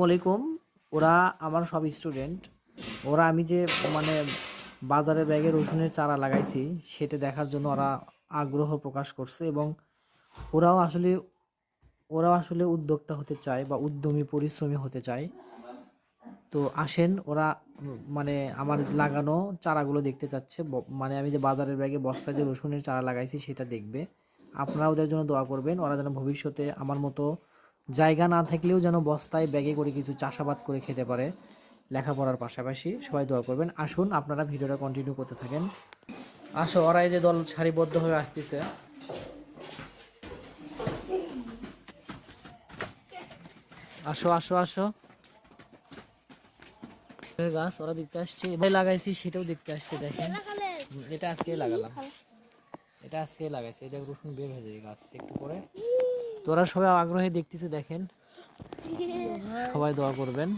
আলাইকুম। ওরা আমার সব স্টুডেন্ট। ওরা আমি যে মানে বাজারে ব্যাগে রসুনের চারা লাগাইছি সেটা দেখার জন্য ওরা আগ্রহ প্রকাশ করছে এবং ওরাও আসলে ওরাও আসলে উদ্যোক্তা হতে চায় বা উদ্যমী পরিশ্রমী হতে চায়। তো আসেন ওরা মানে আমার লাগানো চারাগুলো দেখতে চাচ্ছে। মানে আমি যে বাজারের ব্যাগে বস্তায় যে রসুনের চারা লাগাইছি সেটা দেখবে। আপনারা ওদের জন্য দোয়া করবেন। ওরা যেন ভবিষ্যতে আমার মতো জায়গা না থাকলেও যেন বস্তায় ব্যাগে করে কিছু চাষাবাদ করে খেতে পারে লেখাপড়ার পাশাপাশি। সবাই দোয়া করবেন। আসুন আপনারা ভিডিওটা কন্টিনিউ করতে থাকেন। আসো, ওরা এই যে দল সারিবদ্ধভাবে আসতেছে। আসো আসো আসো। গাছ ওরা দেখতে আসছে, ভাই লাগাইছি সেটাও দেখতে আসছে। দেখেন এটা আজকে লাগালাম, এটা আজকে লাগাইছে। এটা রসুন বের হয়ে যাবে গাছ একটু পরে। তো ওরা সবাই আগ্রহে দেখতেছে। দেখেন, সবাই দোয়া করবেন।